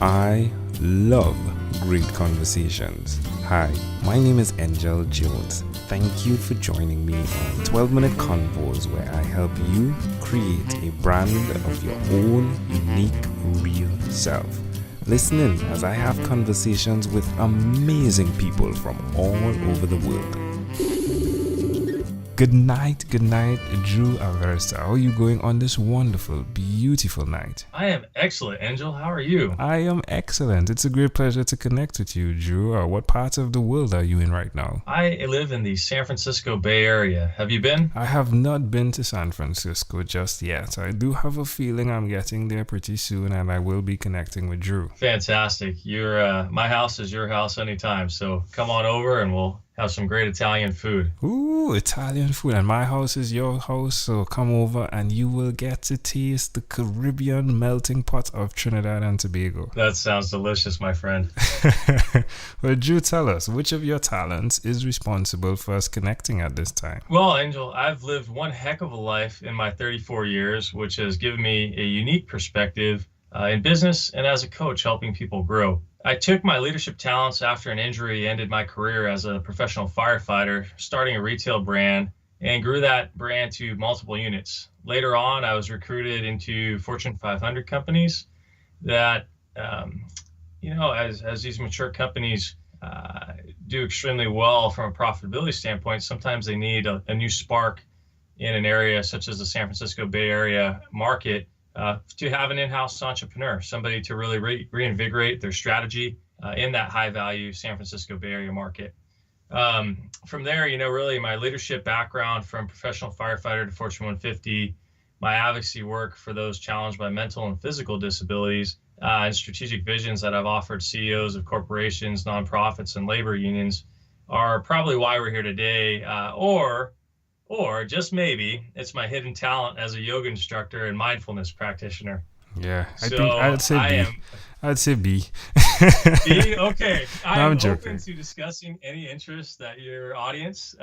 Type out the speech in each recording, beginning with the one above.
I love great conversations. Hi, my name is Angel Jones. Thank you for joining me on 12-minute convos where I help you create a brand of your own unique, real self. Listen in as I have conversations with amazing people from all over the world. Good night, Drew Aversa. How are you going on this wonderful, beautiful night? I am excellent, Angel. How are you? I am excellent. It's a great pleasure to connect with you, Drew. What part of the world are you in right now? I live in the San Francisco Bay Area. Have you been? I have not been to San Francisco just yet. I do have a feeling I'm getting there pretty soon, and I will be connecting with Drew. Fantastic. My house is your house anytime. So come on over and we'll have some great Italian food. Ooh, Italian food. And my house is your house, so come over and you will get to taste the Caribbean melting pot of Trinidad and Tobago. That sounds delicious, my friend. Well, Drew, tell us, which of your talents is responsible for us connecting at this time? Well, Angel, I've lived one heck of a life in my 34 years, which has given me a unique perspective in business and as a coach helping people grow. I took my leadership talents after an injury ended my career as a professional firefighter, starting a retail brand, and grew that brand to multiple units. Later on, I was recruited into Fortune 500 companies that, as these mature companies do extremely well from a profitability standpoint, sometimes they need a new spark in an area such as the San Francisco Bay Area market. To have an in-house entrepreneur, somebody to really reinvigorate their strategy in that high-value San Francisco Bay Area market. From there, really my leadership background from professional firefighter to Fortune 150, my advocacy work for those challenged by mental and physical disabilities, and strategic visions that I've offered CEOs of corporations, nonprofits, and labor unions are probably why we're here today, or just maybe it's my hidden talent as a yoga instructor and mindfulness practitioner. Yeah, I think I'd say B. I'd say B. B? Okay. I'm joking. Open to discussing any interest that your audience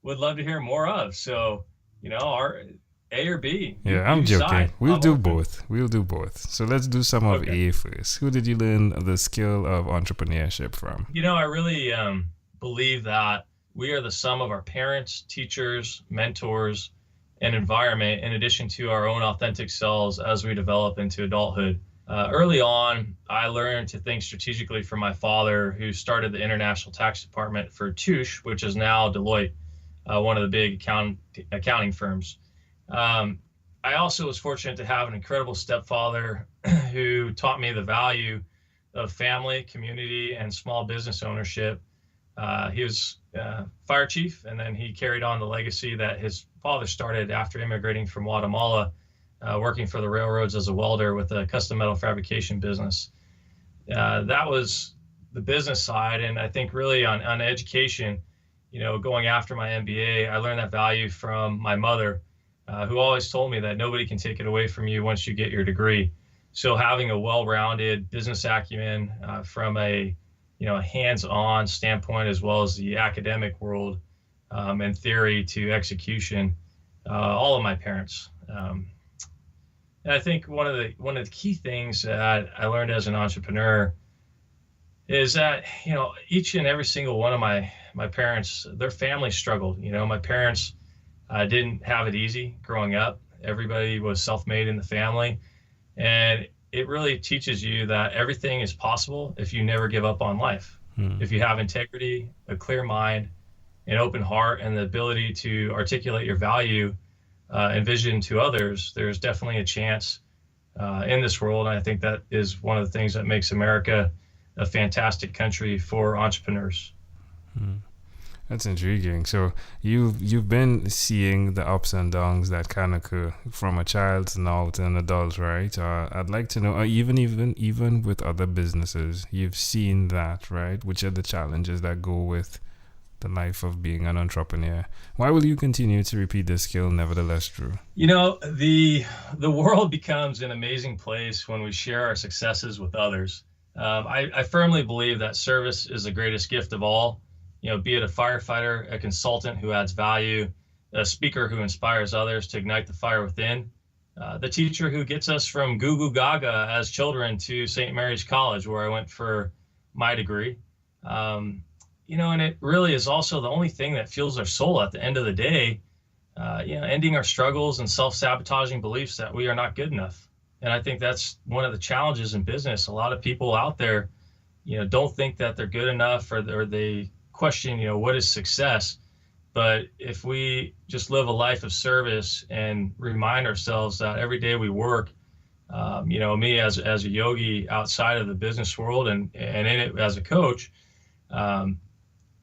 would love to hear more of. So, our A or B. Yeah, I'm joking. We'll do both. So let's do some of A first. Who did you learn the skill of entrepreneurship from? I really believe that we are the sum of our parents, teachers, mentors, and environment, in addition to our own authentic selves as we develop into adulthood. Early on, I learned to think strategically from my father, who started the international tax department for Touche, which is now Deloitte, one of the big accounting firms. I also was fortunate to have an incredible stepfather who taught me the value of family, community, and small business ownership. He was fire chief, and then he carried on the legacy that his father started after immigrating from Guatemala, working for the railroads as a welder with a custom metal fabrication business. That was the business side, and I think really on education, going after my MBA, I learned that value from my mother, who always told me that nobody can take it away from you once you get your degree. So having a well-rounded business acumen from a hands-on standpoint, as well as the academic world and theory to execution, all of my parents. And I think one of the key things that I learned as an entrepreneur is that each and every single one of my parents, their family struggled. My parents didn't have it easy growing up. Everybody was self-made in the family, and it really teaches you that everything is possible if you never give up on life. If you have integrity, a clear mind, an open heart, and the ability to articulate your value and vision to others, there's definitely a chance in this world. And I think that is one of the things that makes America a fantastic country for entrepreneurs. That's intriguing. So you've been seeing the ups and downs that can occur from a child to now to an adult, right? I'd like to know, even with other businesses, you've seen that, right? Which are the challenges that go with the life of being an entrepreneur? Why will you continue to repeat this skill nevertheless, Drew? The world becomes an amazing place when we share our successes with others. I firmly believe that service is the greatest gift of all. Be it a firefighter, a consultant who adds value, a speaker who inspires others to ignite the fire within, the teacher who gets us from Goo Goo Gaga as children to St. Mary's College, where I went for my degree. And it really is also the only thing that fuels our soul at the end of the day, ending our struggles and self-sabotaging beliefs that we are not good enough. And I think that's one of the challenges in business. A lot of people out there, don't think that they're good enough, or they question, what is success? But if we just live a life of service and remind ourselves that every day we work, me as a yogi outside of the business world and in it as a coach,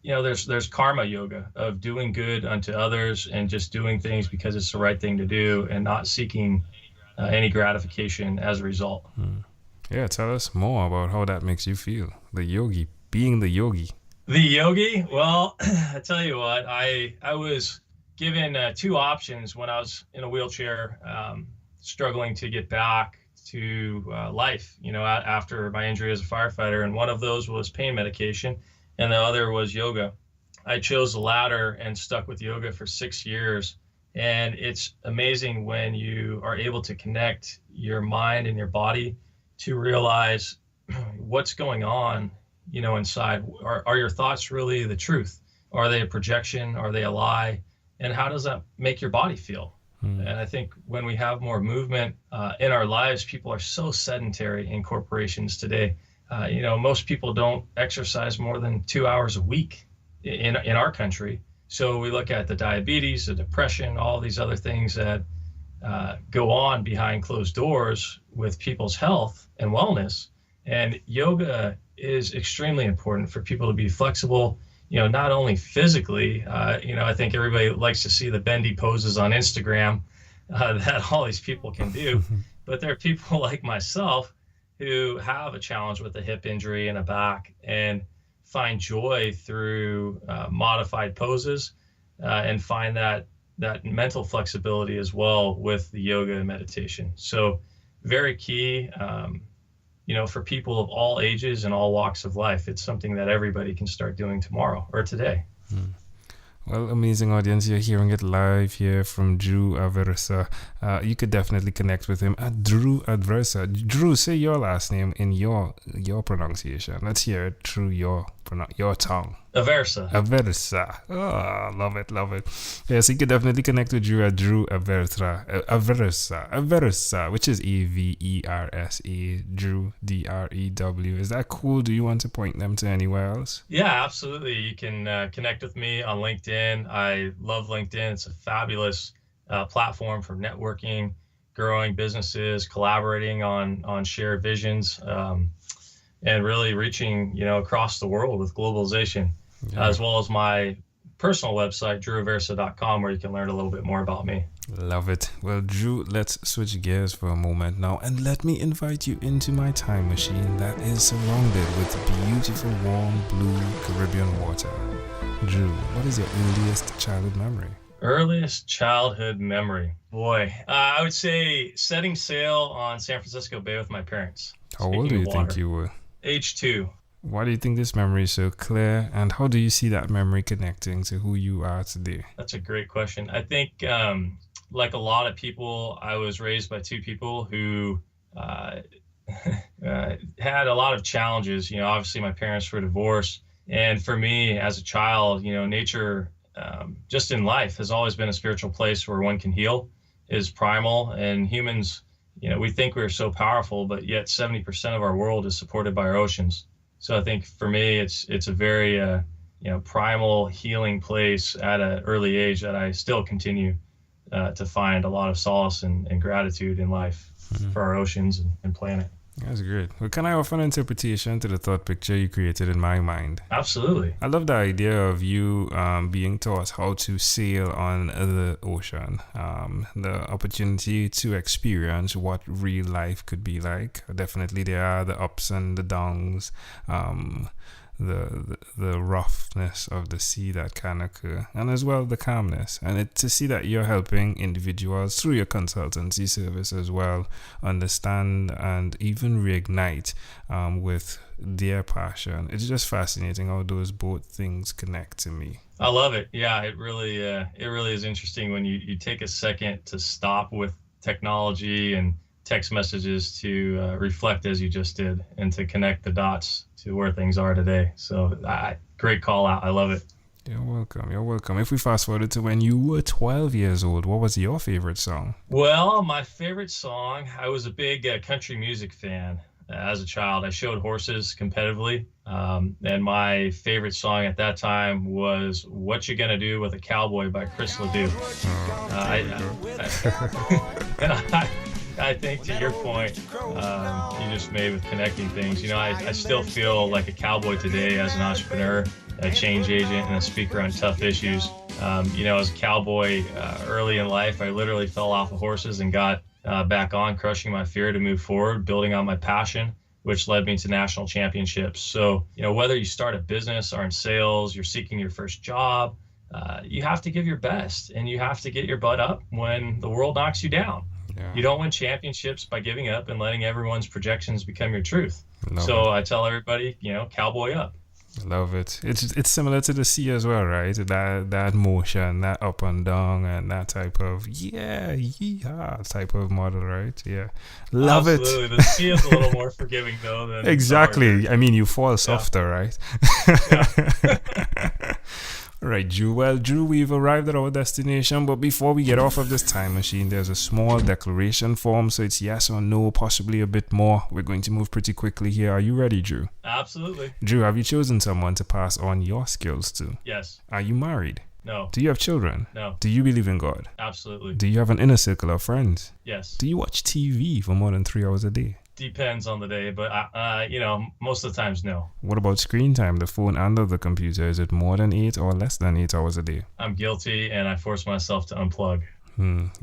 there's karma yoga of doing good unto others and just doing things because it's the right thing to do and not seeking any gratification as a result. Yeah, tell us more about how that makes you feel. The yogi, being the yogi. The yogi? Well, I tell you what, I was given two options when I was in a wheelchair, struggling to get back to life, after my injury as a firefighter. And one of those was pain medication, and the other was yoga. I chose the latter and stuck with yoga for 6 years. And it's amazing when you are able to connect your mind and your body to realize what's going on, inside. Are your thoughts really the truth? Are they a projection? Are they a lie? And how does that make your body feel? And I think when we have more movement in our lives, people are so sedentary in corporations today. Most people don't exercise more than 2 hours a week in our country. So we look at the diabetes, the depression, all these other things that go on behind closed doors with people's health and wellness. And yoga is extremely important for people to be flexible, not only physically. I think everybody likes to see the bendy poses on Instagram that all these people can do. But there are people like myself who have a challenge with a hip injury and a back and find joy through modified poses and find that mental flexibility as well with the yoga and meditation. So very key, for people of all ages and all walks of life. It's something that everybody can start doing tomorrow or today. Well, amazing audience. You're hearing it live here from Drew Aversa. You could definitely connect with him at Drew Aversa. Drew, say your last name in your pronunciation. Let's hear it through your tongue. Aversa. Aversa. Oh, love it. Yes, you could definitely connect with Drew at Drew Aversa. Aversa, which is Aversa. Drew, Drew. Is that cool? Do you want to point them to anywhere else? Yeah, absolutely. You can connect with me on LinkedIn. I love LinkedIn. It's a fabulous platform for networking, growing businesses, collaborating on shared visions, and really reaching, across the world with globalization, as well as my personal website, drewaversa.com, where you can learn a little bit more about me. Love it. Well, Drew, let's switch gears for a moment now, and let me invite you into my time machine that is surrounded with beautiful, warm, blue Caribbean water. Drew, what is your earliest childhood memory? Earliest childhood memory? Boy, I would say setting sail on San Francisco Bay with my parents. How old do you think you were? Age 2. Why do you think this memory is so clear, and how do you see that memory connecting to who you are today? That's a great question. I think, like a lot of people, I was raised by two people who had a lot of challenges. Obviously my parents were divorced. And for me as a child, nature, just in life, has always been a spiritual place where one can heal, is primal. And humans, we think we're so powerful, but yet 70% of our world is supported by our oceans. So I think for me, it's a very, primal healing place at an early age that I still continue to find a lot of solace and gratitude in life for our oceans and planet. That's great. Well, can I offer an interpretation to the thought picture you created in my mind? Absolutely. I love the idea of you being taught how to sail on the ocean, the opportunity to experience what real life could be like. Definitely there are the ups and the downs, the roughness of the sea that can occur, and as well the calmness. And to see that you're helping individuals through your consultancy service as well understand and even reignite with their passion. It's just fascinating how those both things connect to me. I love it. Yeah, it really is interesting when you take a second to stop with technology and text messages to reflect as you just did and to connect the dots to where things are today. So great call out. I love it. You're welcome. You're welcome. If we fast forward to when you were 12 years old, what was your favorite song? Well, my favorite song, I was a big country music fan. As a child, I showed horses competitively. And my favorite song at that time was What You Gonna Do with a Cowboy by Chris Ledoux. I think to your point, you just made with connecting things, I still feel like a cowboy today as an entrepreneur, a change agent, and a speaker on tough issues. As a cowboy early in life, I literally fell off of horses and got back on, crushing my fear to move forward, building on my passion, which led me to national championships. So, whether you start a business or in sales, you're seeking your first job, you have to give your best and you have to get your butt up when the world knocks you down. Yeah. You don't win championships by giving up and letting everyone's projections become your truth. I tell everybody, cowboy up. I love it. It's similar to the sea as well, right? That motion, that up and down, and that type of yeehaw type of model, right? Yeah, love it. Absolutely. The sea is a little more forgiving though than exactly. I mean, you fall softer, right? Yeah. All right, Drew. Well, Drew, we've arrived at our destination, but before we get off of this time machine, there's a small declaration form, so it's yes or no, possibly a bit more. We're going to move pretty quickly here. Are you ready, Drew? Absolutely. Drew, have you chosen someone to pass on your skills to? Yes. Are you married? No. Do you have children? No. Do you believe in God? Absolutely. Do you have an inner circle of friends? Yes. Do you watch TV for more than 3 hours a day? Depends on the day, but most of the times, no. What about screen time, the phone and the computer? Is it more than 8 or less than 8 hours a day? I'm guilty, and I force myself to unplug.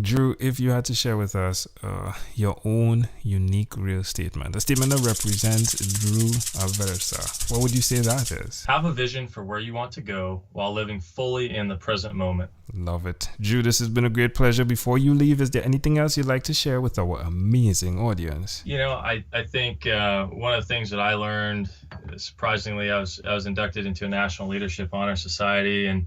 Drew, if you had to share with us your own unique real statement, a statement that represents Drew Aversa, what would you say that is? Have a vision for where you want to go while living fully in the present moment. Love it. Drew, this has been a great pleasure. Before you leave, is there anything else you'd like to share with our amazing audience? I think one of the things that I learned, surprisingly, I was inducted into a National Leadership Honor Society, and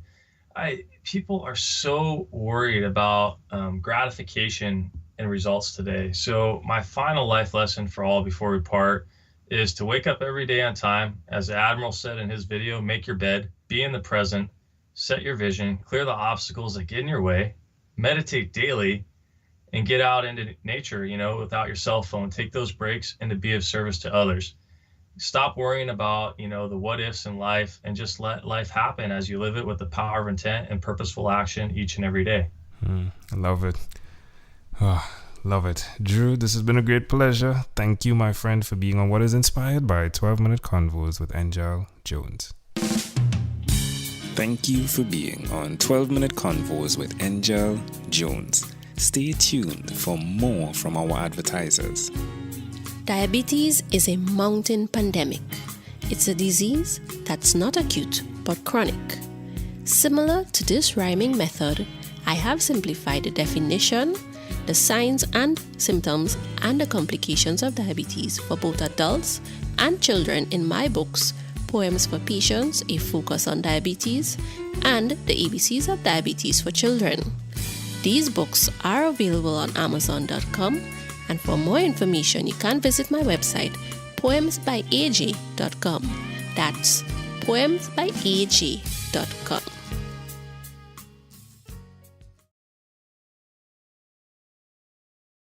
people are so worried about gratification and results today. So my final life lesson for all before we part is to wake up every day on time. As the Admiral said in his video, make your bed, be in the present, set your vision, clear the obstacles that get in your way, meditate daily, and get out into nature, without your cell phone. Take those breaks and to be of service to others. Stop worrying about, the what ifs in life and just let life happen as you live it with the power of intent and purposeful action each and every day. I love it. Love it. Drew, this has been a great pleasure. Thank you, my friend, for being on what is inspired by 12-Minute Convos with Angel Jones. Thank you for being on 12-Minute Convos with Angel Jones. Stay tuned for more from our advertisers. Diabetes is a mountain pandemic. It's a disease that's not acute but chronic. Similar to this rhyming method, I have simplified the definition, the signs and symptoms, and the complications of diabetes for both adults and children in my books, Poems for Patients, A Focus on Diabetes, and The ABCs of Diabetes for Children. These books are available on Amazon.com. And for more information, you can visit my website, poemsbyaj.com. That's poemsbyaj.com.